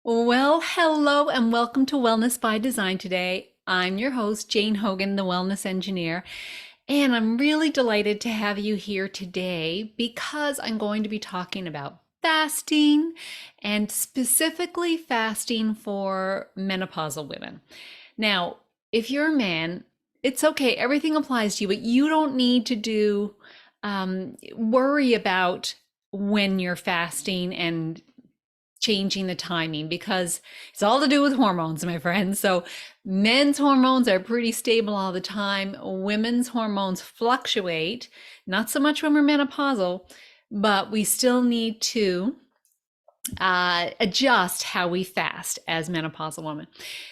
Well, hello and welcome to Wellness by Design today. I'm your host, Jane Hogan, the Wellness Engineer, and I'm really delighted to have you here today because I'm going to be talking about fasting and specifically fasting for menopausal women. Now, if you're a man, it's okay, everything applies to you, but you don't need to worry about when you're fasting and changing the timing because it's all to do with hormones, my friends. So men's hormones are pretty stable all the time. Women's hormones fluctuate, not so much when we're menopausal, but we still need to adjust how we fast as menopausal women.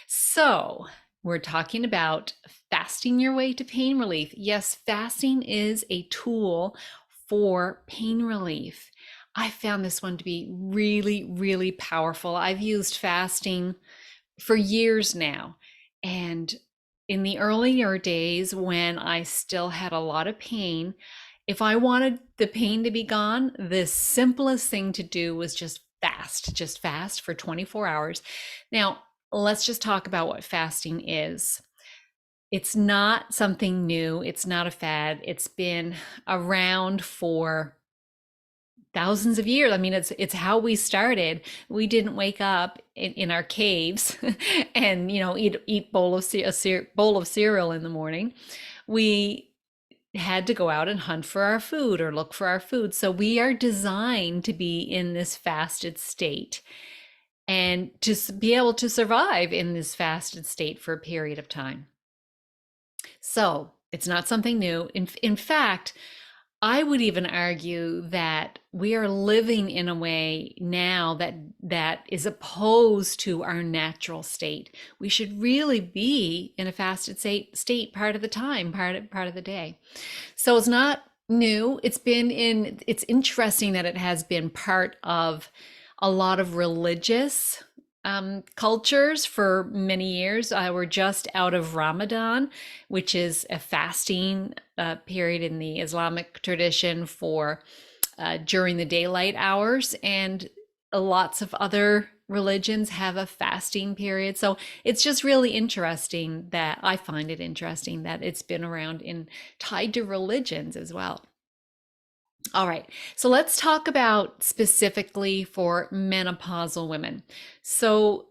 So we're talking about fasting your way to pain relief. Yes, fasting is a tool for pain relief. I found this one to be really, really powerful. I've used fasting for years now. And in the earlier days when I still had a lot of pain, if I wanted the pain to be gone, the simplest thing to do was just fast for 24 hours. Now, let's just talk about what fasting is. It's not something new, it's not a fad. It's been around for thousands of years. I mean, it's how we started. We didn't wake up in our caves and eat bowl of cereal in the morning. We had to go out and hunt for our food or look for our food. So we are designed to be in this fasted state and to be able to survive in this fasted state for a period of time. So it's not something new. In fact, I would even argue that we are living in a way now that is opposed to our natural state. We should really be in a fasted state part of the time, part of the day. So it's not new. It's interesting that it has been part of a lot of religious cultures for many years. We're just out of Ramadan, which is a fasting period in the Islamic tradition for during the daylight hours, and lots of other religions have a fasting period. So it's just really interesting that I find it interesting that it's been around in tied to religions as well. All right, so let's talk about specifically for menopausal women. So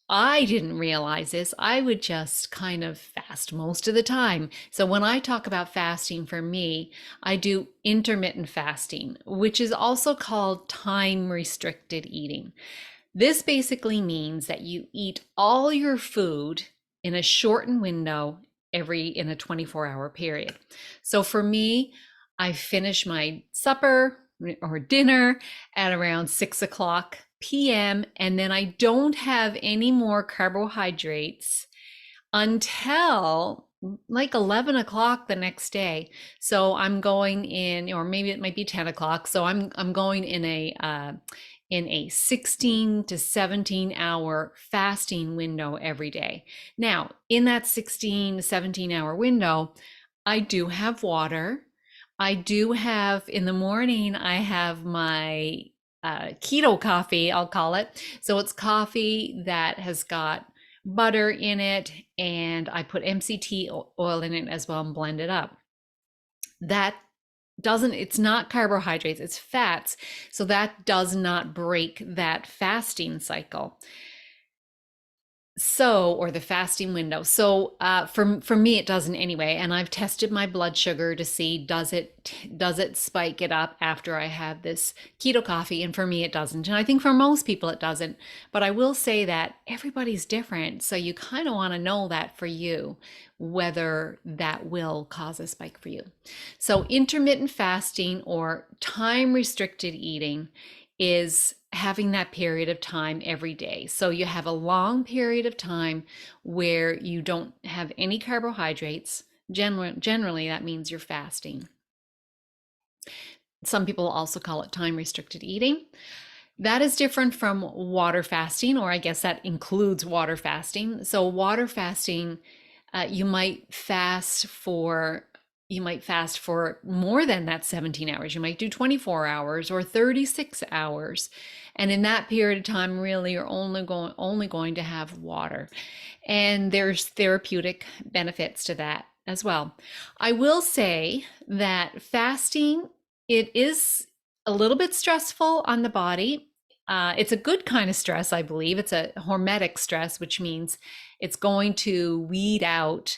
I didn't realize this. I would just kind of fast most of the time. So when I talk about fasting for me, I do intermittent fasting, which is also called time restricted eating. This basically means that you eat all your food in a shortened window in a 24-hour period. So for me, I finish my supper or dinner at around 6 o'clock p.m. and then I don't have any more carbohydrates until like 11 o'clock the next day. So I'm going in, or maybe it might be 10 o'clock. So I'm going in a 16 to 17 hour fasting window every day. Now, in that 16 to 17 hour window, I do have water. I do have in the morning, I have my keto coffee, I'll call it. So it's coffee that has got butter in it, and I put MCT oil in it as well and blend it up. That it's not carbohydrates, it's fats. So that does not break that fasting cycle. So, or the fasting window. So, for me, it doesn't anyway. And I've tested my blood sugar to see does it spike it up after I have this keto coffee. And for me, it doesn't. And I think for most people, it doesn't. But I will say that everybody's different. So you kind of want to know that for you, whether that will cause a spike for you. So intermittent fasting or time restricted eating is having that period of time every day. So you have a long period of time where you don't have any carbohydrates. Generally, that means you're fasting. Some people also call it time restricted eating. That is different from water fasting, or I guess that includes water fasting. So water fasting, you might fast for you might fast for more than that 17 hours. You might do 24 hours or 36 hours. And in that period of time, really, you're only going to have water. And there's therapeutic benefits to that as well. I will say that fasting, it is a little bit stressful on the body. It's a good kind of stress, I believe. It's a hormetic stress, which means it's going to weed out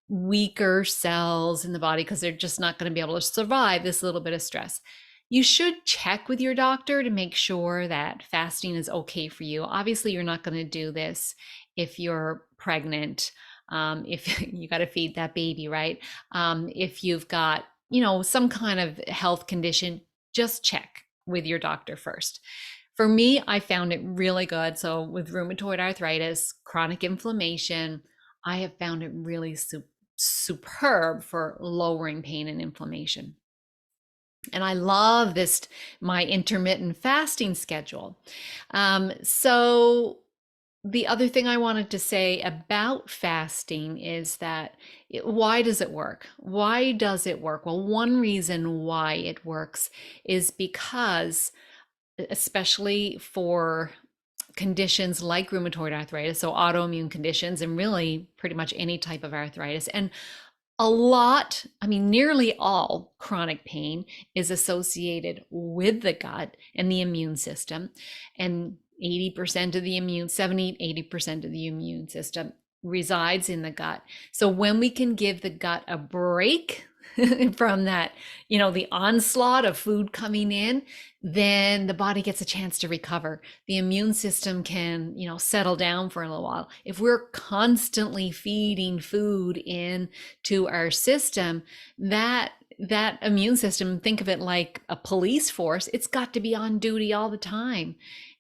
weaker cells in the body because they're just not going to be able to survive this little bit of stress. You should check with your doctor to make sure that fasting is okay for you. Obviously, you're not going to do this if you're pregnant, if you got to feed that baby, right? If you've got, some kind of health condition, just check with your doctor first. For me, I found it really good. So with rheumatoid arthritis, chronic inflammation, I have found it really superb for lowering pain and inflammation. And I love my intermittent fasting schedule. So the other thing I wanted to say about fasting is that why does it work? Why does it work? Well, one reason why it works is because, especially for conditions like rheumatoid arthritis, so autoimmune conditions, and really pretty much any type of arthritis, and nearly all chronic pain is associated with the gut and the immune system. And 80% of the 80% of the immune system resides in the gut. So when we can give the gut a break from that, the onslaught of food coming in, then the body gets a chance to recover. The immune system can, settle down for a little while. If we're constantly feeding food in to our system, that immune system, think of it like a police force, it's got to be on duty all the time.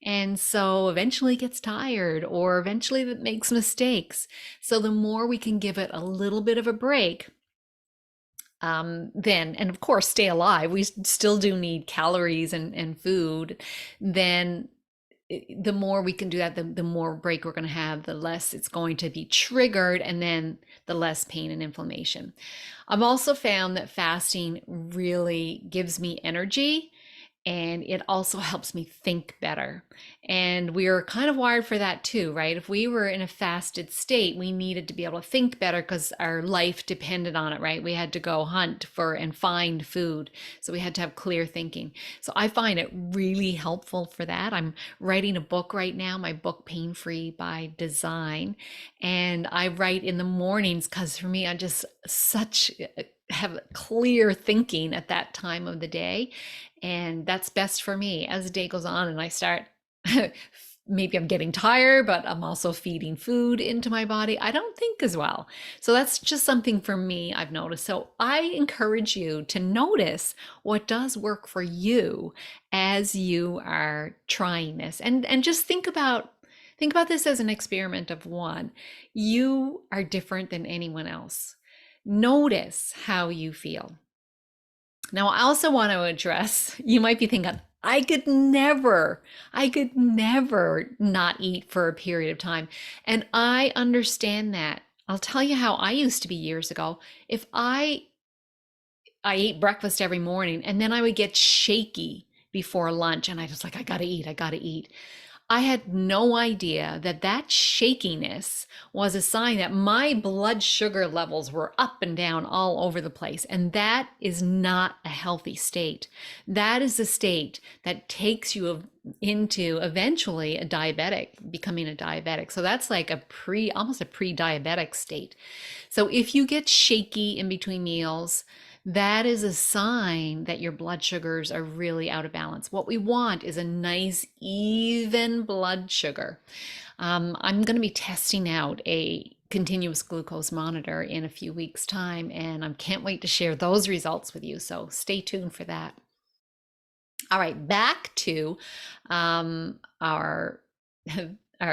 And so eventually it gets tired, or eventually it makes mistakes. So the more we can give it a little bit of a break, then, and of course, stay alive, we still do need calories and food, then the more we can do that, the more break we're going to have, the less it's going to be triggered, and then the less pain and inflammation. I've also found that fasting really gives me energy, and it also helps me think better. And we're kind of wired for that too, right? If we were in a fasted state, we needed to be able to think better because our life depended on it, right? We had to go hunt for and find food. So we had to have clear thinking. So I find it really helpful for that. I'm writing a book right now, my book Pain Free by Design. And I write in the mornings because for me, I just have clear thinking at that time of the day. And that's best for me. As the day goes on and I start, maybe I'm getting tired, but I'm also feeding food into my body, I don't think as well. So that's just something for me I've noticed. So I encourage you to notice what does work for you as you are trying this. And just think about this as an experiment of one. You are different than anyone else. Notice how you feel. Now, I also want to address, you might be thinking, I could never not eat for a period of time. And I understand that. I'll tell you how I used to be years ago. If I ate breakfast every morning and then I would get shaky before lunch and I was like, I gotta eat. I had no idea that shakiness was a sign that my blood sugar levels were up and down all over the place. And that is not a healthy state. That is a state that takes you into eventually becoming a diabetic. So that's like almost a pre-diabetic state. So if you get shaky in between meals, that is a sign that your blood sugars are really out of balance. What we want is a nice, even blood sugar. I'm going to be testing out a continuous glucose monitor in a few weeks' time, and I can't wait to share those results with you. So stay tuned for that. All right, back to our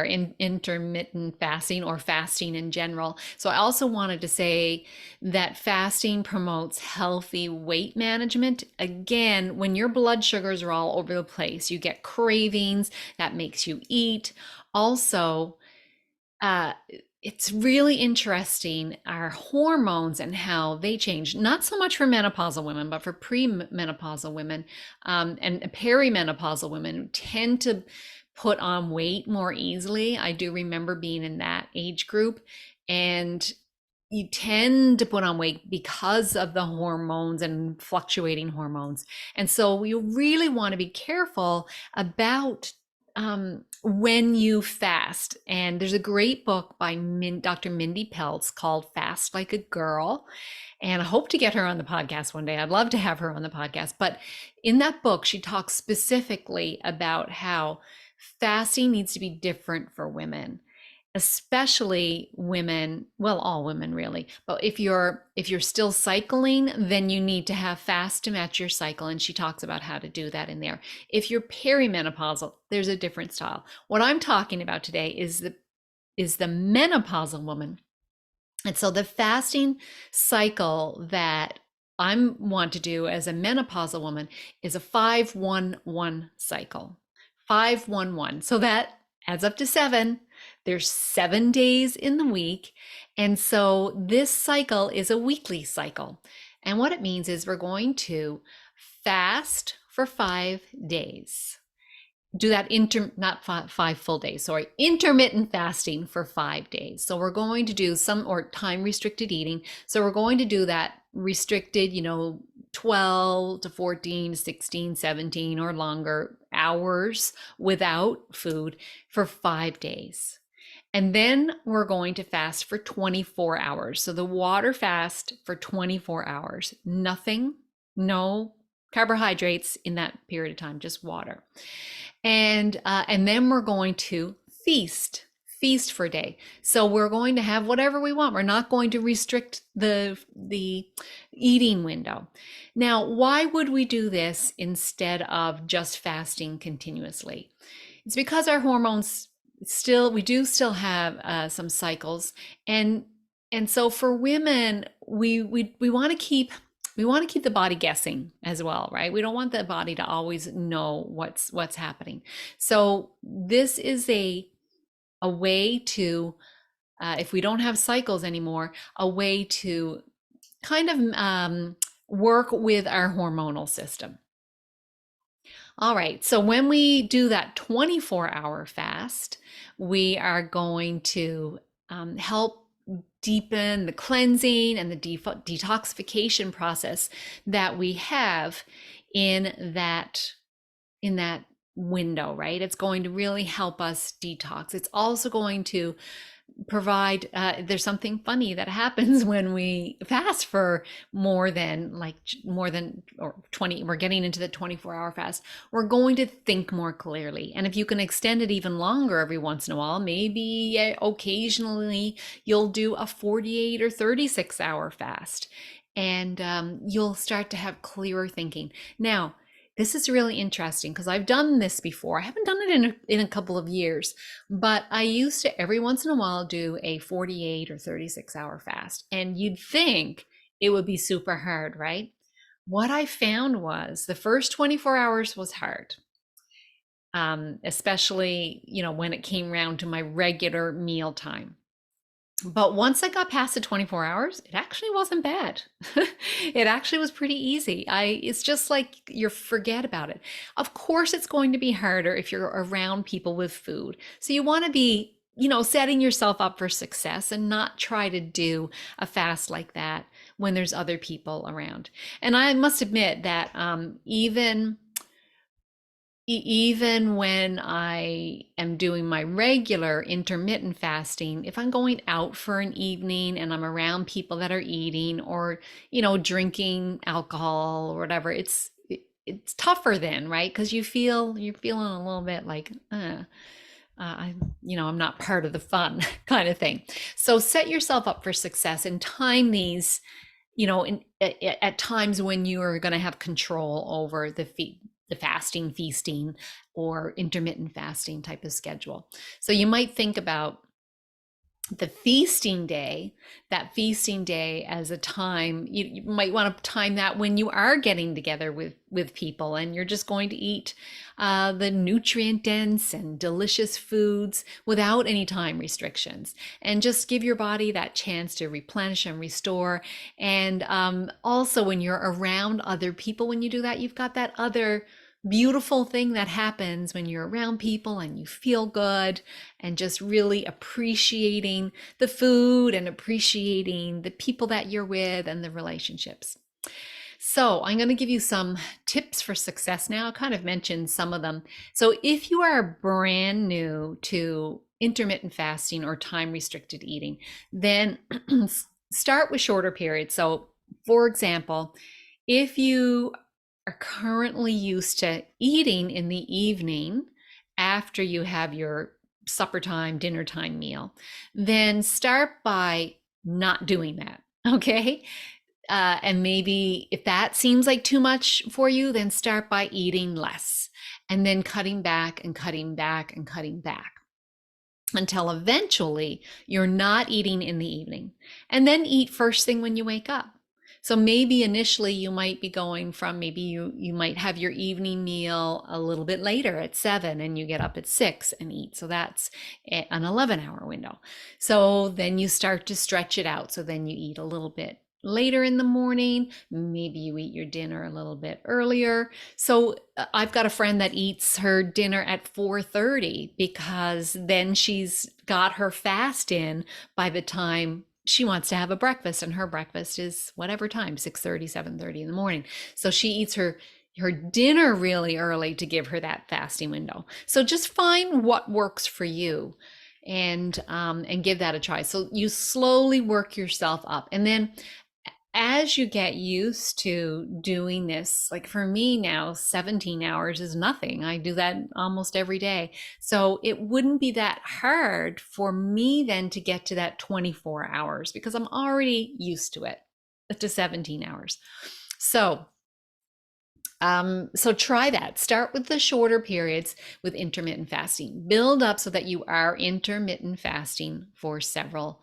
intermittent fasting, or fasting in general. So I also wanted to say that fasting promotes healthy weight management. Again, when your blood sugars are all over the place, you get cravings, that makes you eat. Also, it's really interesting, our hormones and how they change, not so much for menopausal women, but for pre-menopausal women, and perimenopausal women tend to put on weight more easily. I do remember being in that age group, and you tend to put on weight because of the hormones and fluctuating hormones. And so you really want to be careful about when you fast. And there's a great book by Dr. Mindy Peltz called Fast Like a Girl. And I hope to get her on the podcast one day. I'd love to have her on the podcast. But in that book, she talks specifically about how fasting needs to be different for women, especially women, well, all women really. But if you're still cycling, then you need to have fast to match your cycle, and she talks about how to do that in there. If you're perimenopausal, there's a different style. What I'm talking about today is the menopausal woman. And so the fasting cycle that I want to do as a menopausal woman is a 5-1-1 cycle. 5-1-1. So that adds up to 7. There's 7 days in the week. And so this cycle is a weekly cycle. And what it means is we're going to fast for 5 days. Do that not 5 full days, sorry, intermittent fasting for 5 days. So we're going to do or time restricted eating. So we're going to do that restricted, 12 to 14, 16, 17 or longer hours without food for 5 days. And then we're going to fast for 24 hours. So the water fast for 24 hours, nothing, no carbohydrates in that period of time, just water. And then we're going to feast for a day. So we're going to have whatever we want. We're not going to restrict the eating window. Now, why would we do this instead of just fasting continuously? It's because our hormones we do still have some cycles, and so for women, we want to keep the body guessing as well, right? We don't want the body to always know what's happening. So this is a way to, if we don't have cycles anymore, a way to kind of work with our hormonal system. All right, so when we do that 24-hour fast, we are going to help deepen the cleansing and the detoxification process that we have in that window, right? It's going to really help us detox. It's also going to provide, there's something funny that happens when we fast for more than or 20, we're getting into the 24-hour fast. We're going to think more clearly. And if you can extend it even longer every once in a while, maybe occasionally you'll do a 48 or 36-hour fast, and you'll start to have clearer thinking. Now, this is really interesting because I've done this before. I haven't done it in a couple of years, but I used to every once in a while do a 48 or 36-hour fast. And you'd think it would be super hard, right? What I found was the first 24 hours was hard, especially, when it came around to my regular meal time. But once I got past the 24 hours, it actually wasn't bad. It actually was pretty easy. It's just like you forget about it. Of course, it's going to be harder if you're around people with food. So you want to be, setting yourself up for success and not try to do a fast like that when there's other people around. And I must admit that even when I am doing my regular intermittent fasting, if I'm going out for an evening and I'm around people that are eating or, drinking alcohol or whatever, it's tougher then, right? Because you're feeling a little bit like, I'm not part of the fun kind of thing. So set yourself up for success and time these, at times when you are going to have control over the fasting, feasting, or intermittent fasting type of schedule. So you might think about The feasting day, that feasting day as a time, you might want to time that when you are getting together with people and you're just going to eat the nutrient dense and delicious foods without any time restrictions, and just give your body that chance to replenish and restore. And also when you're around other people, when you do that, you've got that other beautiful thing that happens when you're around people and you feel good, and just really appreciating the food and appreciating the people that you're with and the relationships. So I'm going to give you some tips for success now. I kind of mentioned some of them. So if you are brand new to intermittent fasting or time restricted eating, then start with shorter periods. So for example, if you are currently used to eating in the evening after you have your supper time, dinner time meal, then start by not doing that. Okay. And maybe if that seems like too much for you, then start by eating less and then cutting back and cutting back and cutting back until eventually you're not eating in the evening, and then eat first thing when you wake up. So maybe initially you might be going from, maybe you might have your evening meal a little bit later at 7 and you get up at 6 and eat. So that's an 11-hour window. So then you start to stretch it out. So then you eat a little bit later in the morning, maybe you eat your dinner a little bit earlier. So I've got a friend that eats her dinner at 4:30 because then she's got her fast in by the time she wants to have a breakfast, and her breakfast is whatever time, 6:30, 7:30 in the morning. So she eats her dinner really early to give her that fasting window. So just find what works for you, and give that a try. So you slowly work yourself up, and then as you get used to doing this, like for me now, 17 hours is nothing. I do that almost every day. So it wouldn't be that hard for me then to get to that 24 hours because I'm already used to it, to 17 hours. So try that. Start with the shorter periods with intermittent fasting. Build up so that you are intermittent fasting for several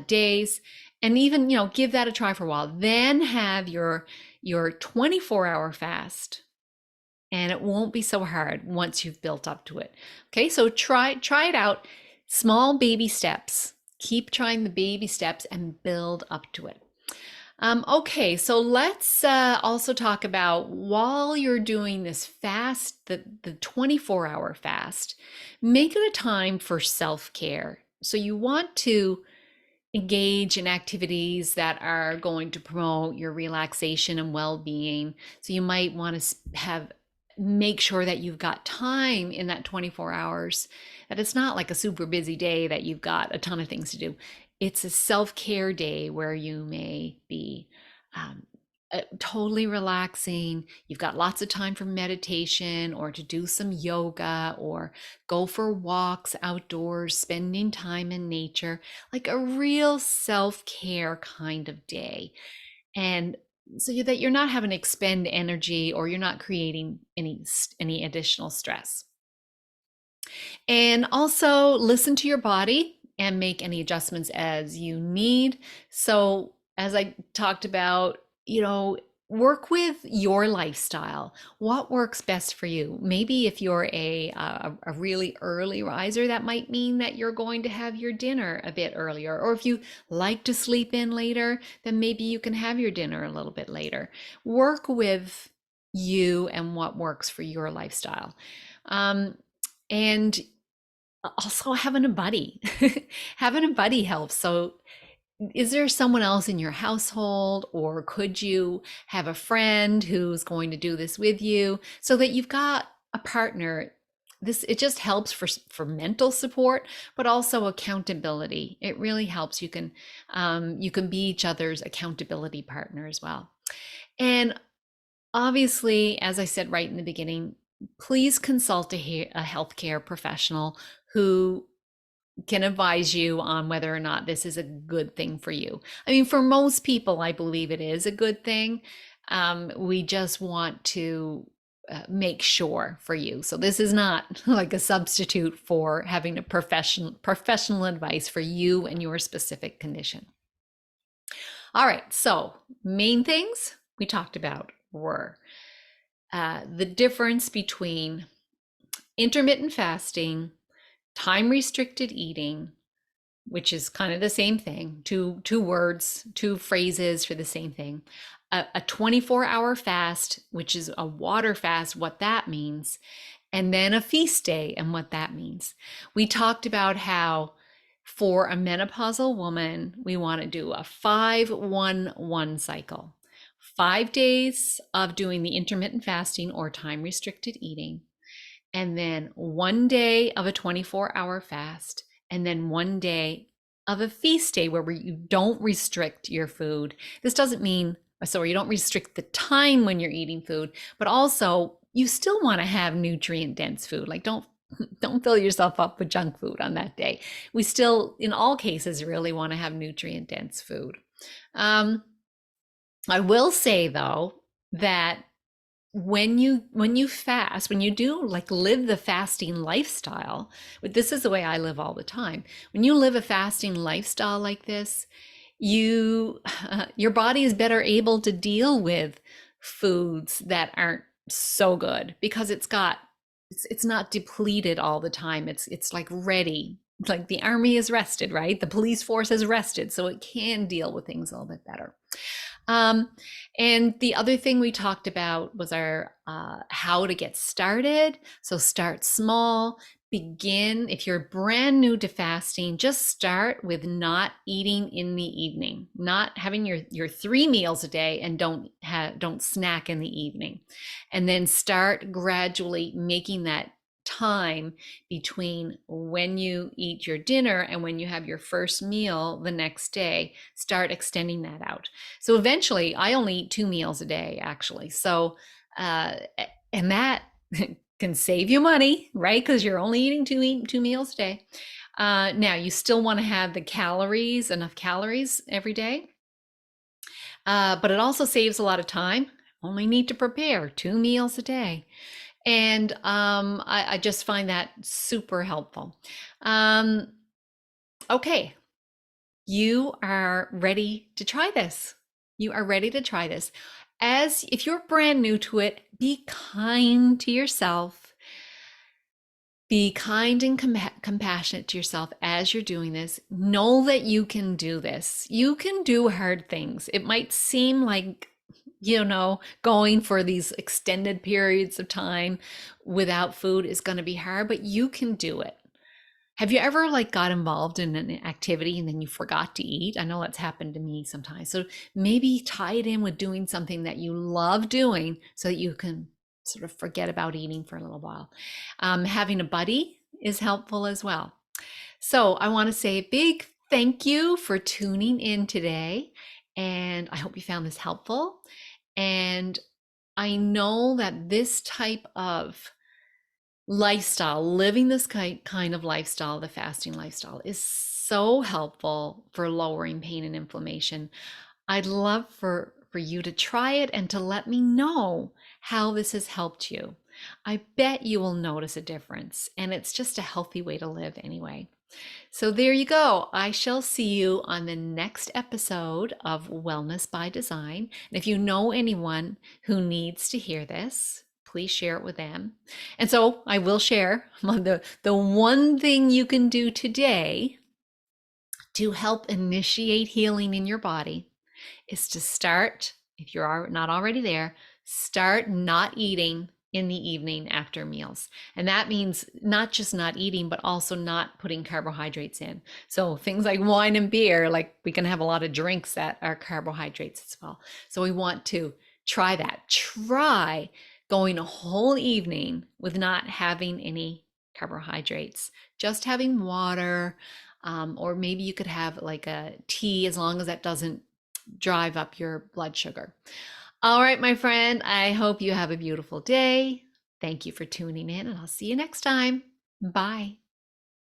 days, and even give that a try for a while. Then have your 24-hour fast, and it won't be so hard once you've built up to it. Okay, so try it out. Small baby steps. Keep trying the baby steps and build up to it. Okay, so let's also talk about, while you're doing this fast, the 24-hour fast, make it a time for self-care. So you want to engage in activities that are going to promote your relaxation and well-being. So you might want to make sure that you've got time in that 24 hours, that it's not like a super busy day that you've got a ton of things to do. It's a self-care day where you may be totally relaxing. You've got lots of time for meditation or to do some yoga or go for walks outdoors, spending time in nature, like a real self-care kind of day. And so that you're not having to expend energy, or you're not creating any additional stress. And also listen to your body and make any adjustments as you need. So as I talked about, work with your lifestyle. What works best for you? Maybe if you're a really early riser, that might mean that you're going to have your dinner a bit earlier. Or if you like to sleep in later, then maybe you can have your dinner a little bit later. Work with you and what works for your lifestyle. And also having a buddy. Having a buddy helps. So is there someone else in your household, or could you have a friend who's going to do this with you, so that you've got a partner? It just helps for mental support, but also accountability. It really helps. You can be each other's accountability partner as well. And obviously, as I said right in the beginning, please consult a healthcare professional who can advise you on whether or not this is a good thing for you. I mean, for most people, I believe it is a good thing. We just want to make sure for you. So this is not like a substitute for having a professional advice for you and your specific condition. All right, so main things we talked about were the difference between intermittent fasting, time restricted eating, which is kind of the same thing, two words, two phrases for the same thing. A 24-hour fast, which is a water fast, what that means, and then a feast day and what that means. We talked about how for a menopausal woman, we want to do a 5-1-1 cycle. 5 days of doing the intermittent fasting or time restricted eating, and then 1 day of a 24-hour fast, and then 1 day of a feast day where you don't restrict your food. This doesn't mean, so you don't restrict the time when you're eating food, but also you still want to have nutrient dense food. Like don't fill yourself up with junk food on that day. We still, in all cases, really want to have nutrient dense food. I will say though that when you fast, when you do like live the fasting lifestyle, but this is the way I live all the time. When you live a fasting lifestyle like this, you your body is better able to deal with foods that aren't so good because it's not depleted all the time. It's like ready. It's like the army is rested, right? The police force is rested, so it can deal with things a little bit better. And the other thing we talked about was our how to get started. So start small, begin. If you're brand new to fasting, just start with not eating in the evening, not having your 3 meals a day, and don't snack in the evening. And then start gradually making that time between when you eat your dinner and when you have your first meal the next day. Start extending that out. So eventually I only eat 2 meals a day actually. So and that can save you money, right? Because you're only eating two meals a day. Now you still want to have the calories, enough calories every day, but it also saves a lot of time. Only need to prepare 2 meals a day. And I just find that super helpful. Okay, you are ready to try this. You are ready to try this. As if you're brand new to it, be kind to yourself. Be kind and compassionate to yourself as you're doing this. Know that you can do this. You can do hard things. It might seem like, going for these extended periods of time without food is going to be hard, but you can do it. Have you ever got involved in an activity and then you forgot to eat? I know that's happened to me sometimes. So maybe tie it in with doing something that you love doing so that you can sort of forget about eating for a little while. Having a buddy is helpful as well. So I want to say a big thank you for tuning in today. And I hope you found this helpful. And I know that this type of lifestyle, living this kind of lifestyle, the fasting lifestyle, is so helpful for lowering pain and inflammation. I'd love for you to try it and to let me know how this has helped you. I bet you will notice a difference, and it's just a healthy way to live anyway. So there you go. I shall see you on the next episode of Wellness by Design. And if you know anyone who needs to hear this, please share it with them. And so I will share the one thing you can do today to help initiate healing in your body is to start, if you're not already there, start not eating in the evening after meals. And that means not just not eating, but also not putting carbohydrates in. So things like wine and beer, we can have a lot of drinks that are carbohydrates as well. So we want to try that. Try going a whole evening with not having any carbohydrates, just having water, or maybe you could have a tea, as long as that doesn't drive up your blood sugar. All right, my friend, I hope you have a beautiful day. Thank you for tuning in, and I'll see you next time. Bye.